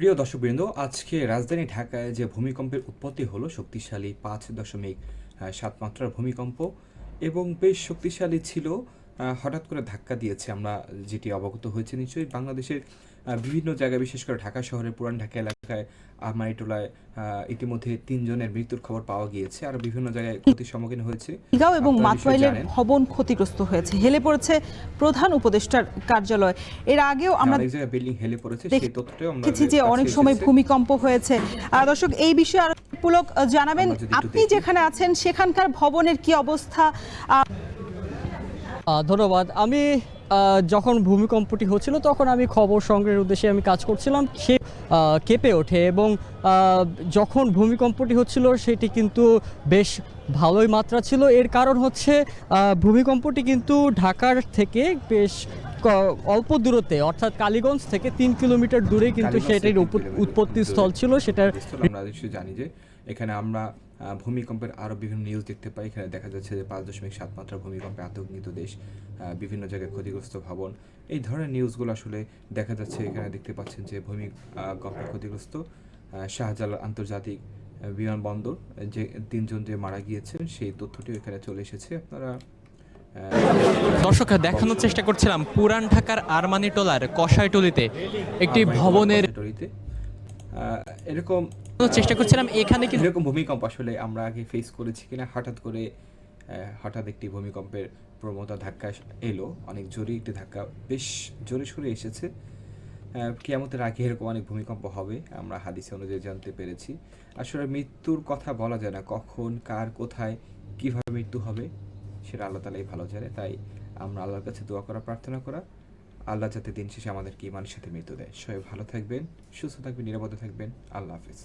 প্রিয় দর্শকবৃন্দ, আজকে রাজধানী ঢাকায় যে ভূমিকম্পের উৎপত্তি হলো শক্তিশালী 5.7 মাত্রার ভূমিকম্প এবং বেশ শক্তিশালী ছিল। হঠাৎ করে ধাক্কা দিয়েছে, আমরা যেটি অবগত হয়েছে নিশ্চয়ই। বাংলাদেশের বিভিন্ন জায়গায়, বিশেষ করে ঢাকা শহরের পুরান ঢাকা এলাকায় আমারিটোলায় ইতিমধ্যে 3 জনের মৃত্যুর খবর পাওয়া গিয়েছে, আর বিভিন্ন জায়গায় ক্ষতির সম্মুখীন হয়েছে। গাঁও এবং আপনারা নিশ্চয়ই মাতোয়াইলের জানেন। ভবন ক্ষতিগ্রস্ত হয়েছে, হেলে পড়েছে প্রধান উপদেষ্টার কার্যালয়। এর আগেও আমরা অনেক জায়গায় বিল্ডিং হেলে পড়েছে, সেই তথ্যটাও আমরা দেখেছি যে অনেক সময় ভূমিকম্প হয়েছে। দর্শক, এই বিষয়ে আরো পুলক জানাবেন, আপনি যেখানে আছেন সেখানকার ভবনের কি অবস্থা? ধন্যবাদ। আমি যখন ভূমিকম্পটি হচ্ছিল তখন আমি খবর সংগ্রহের উদ্দেশ্যে আমি কাজ করছিলাম। সে কেঁপে ওঠে এবং যখন ভূমিকম্পটি হচ্ছিল সেটি কিন্তু বেশ ভালোই মাত্রা ছিল। এর কারণ হচ্ছে ভূমিকম্পটি কিন্তু ঢাকার থেকে বেশ অল্প দূরত্বে, অর্থাৎ কালীগঞ্জ থেকে 3 কিলোমিটার দূরে কিন্তু সেটির উৎপত্তি স্থল ছিল। সেটার আমরা নিশ্চয়ই জানি যে এখানে আমরা ভূমিকম্পের আরও বিভিন্ন নিউজ দেখতে পাই। এখানে দেখা যাচ্ছে যে 5.7 মাত্রা ভূমিকম্পে আতঙ্কিত দেশ, বিভিন্ন জায়গায় ক্ষতিগ্রস্ত ভবন, এই ধরনের নিউজগুলো আসলে দেখা যাচ্ছে। এখানে দেখতে পাচ্ছেন যে ভূমিকম্পে ক্ষতিগ্রস্ত শাহজালাল আন্তর্জাতিক বিমানবন্দর, যে 3 জন যে মারা গিয়েছেন সেই তথ্যটিও এখানে চলে এসেছে। আপনারা দর্শক, দেখানোর চেষ্টা করছিলাম পুরান ঢাকার আরমানিটোলার কষাইটুলিতে একটি ভবনের এরকম চেষ্টা করছিলাম এখানে কিন্তু এরকম ভূমিকম্প আসলে আমরা আগে ফেস করেছি কিনা। হঠাৎ একটি ভূমিকম্পের প্রবণতা ধাক্কা এলো, অনেক জোরে একটি ধাক্কা, বেশ জোরে সোরে এসেছে। কিয়ামতের আগে এরকম অনেক ভূমিকম্প হবে, আমরা হাদিসে অনুযায়ী জানতে পেরেছি। আসলে মৃত্যুর কথা বলা যায় না, কখন কার কোথায় কিভাবে মৃত্যু হবে সেটা আল্লাহ তাআলাই ভালো জানে। তাই আমরা আল্লাহর কাছে দোয়া করা, প্রার্থনা করা, আল্লাহ যাতে দিন শেষে আমাদেরকে ঈমানের সাথে মৃত্যু দেয়। সবাই ভালো থাকবেন, সুস্থ থাকবেন, নিরাপদে থাকবেন। আল্লাহ হাফেজ।